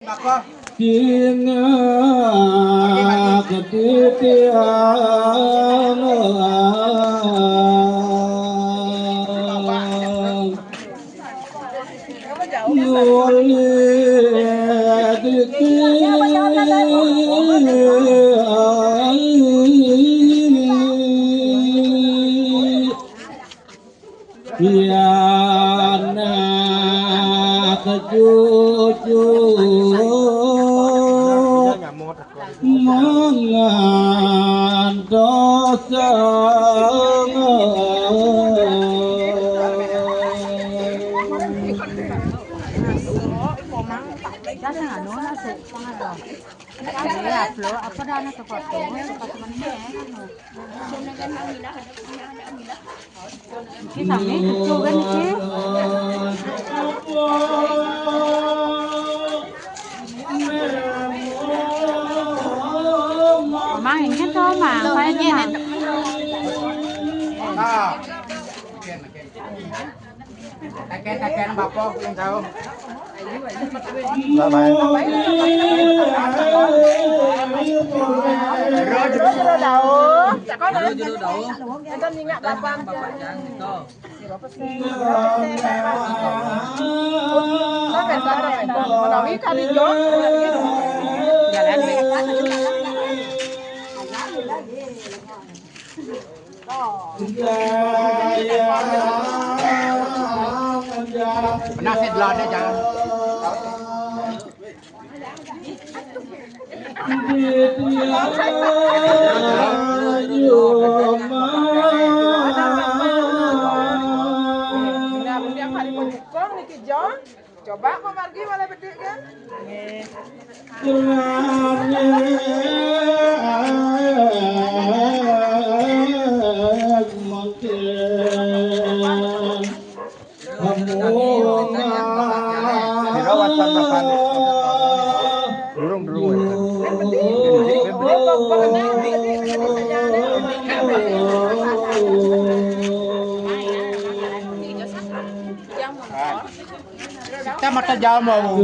Kinga ketitian yuli Yana kecucu mangan dosa Kita ni cucu kan ni. Mang ini tu mang, saya ni mang. Kakek bapak yang tahu. Penasih belanda jangan. Coba kok pergi malah bedek kan? Kita mata jauh mau.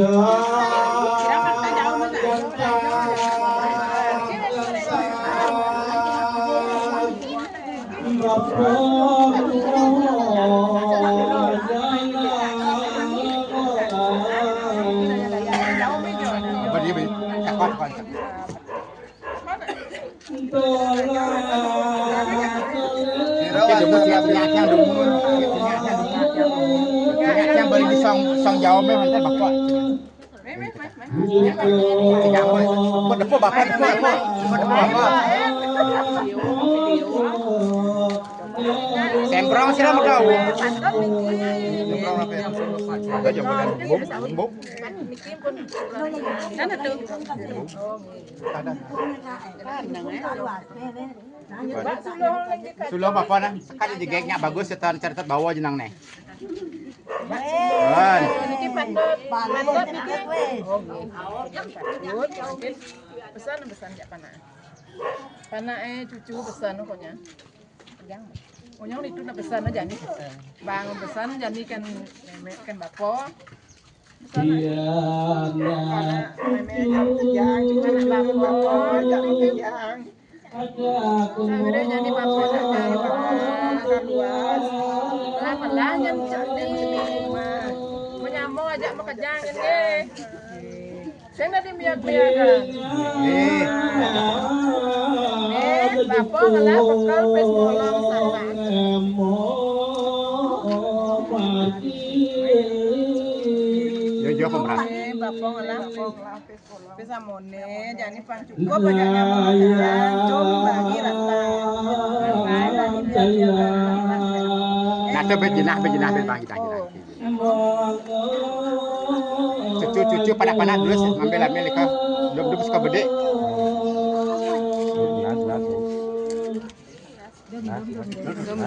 Yang beli di song jauh memang kan bapak. Tidak mau. Depo bapak depo. Semprong sih mau kau. Semprong apa? Ada jamuan buk. Sana tu. Ada. Sulung bapak nah, kan jegeknya bagus cerita bawa jenang nih. Niki pandot niki. Pesan jak pana. Pana cucu pesan pokoknya. Onyong itu nak pesan aja nih. Bang pesan jadi kan bapak. Jadi bapak saja lah yang menyambung ajak makajang ini. Saya nanti biar-biarkan. Bapak ngalah bekal pes bolong sama. Yo pemeran. Bapak ngalah pes amone jadi pan cukup banyaknya makajang coba bagi rata. Ada berjenah berbagi lagi. Cucu pada dulu ambil ke duduk suka bedek.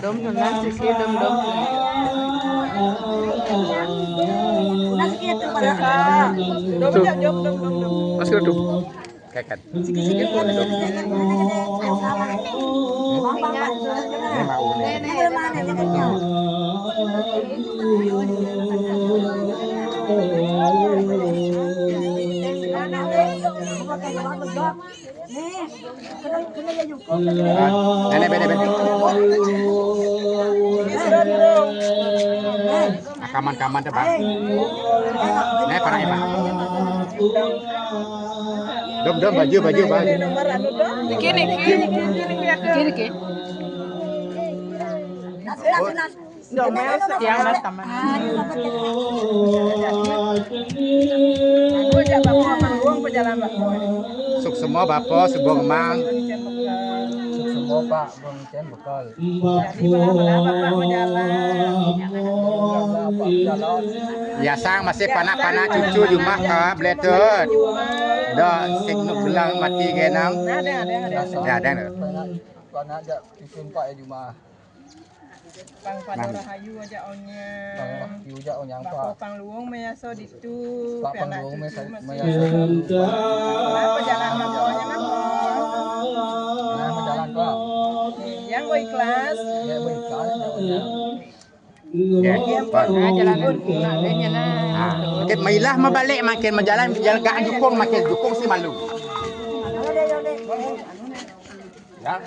Dom nasi sih dom. Nasi itu pada. Dom. Masih duduk. Kayak sikit-sikit pun duduk. Nenek beda. Kaman tuh bang. Nenek para iba. Dom baju bang. Kini ke. Tiang mas taman. Gue jak bapak manggung pejalan bapak. Suk semua bapak sebuah kemang. Suk semua Pak, bang Cen bekal. Jadi bapak pejalan. Bapak jalan. Ya sang masih panak-panak cucu di rumah ka beletet. Dah signuk belang mati genang. Ada. Ada. Panak jak bikin Pak ya cuma. Pang pada rahayu aja onya. Bang Yu jak onyang Bapak Pak. pang luung meyaso ditu. Pak Pianak panggung cucu masih. meyaso. Pejalan bapaknya nama. Nah, berjalan Pak. Yang gue ikhlas. Ya berikan ya onyang. Ya, Pak. Jalan nak dehnya nah. Makin mailah mabalik makin menjalan gak jukung makin jukung si malu. Ya.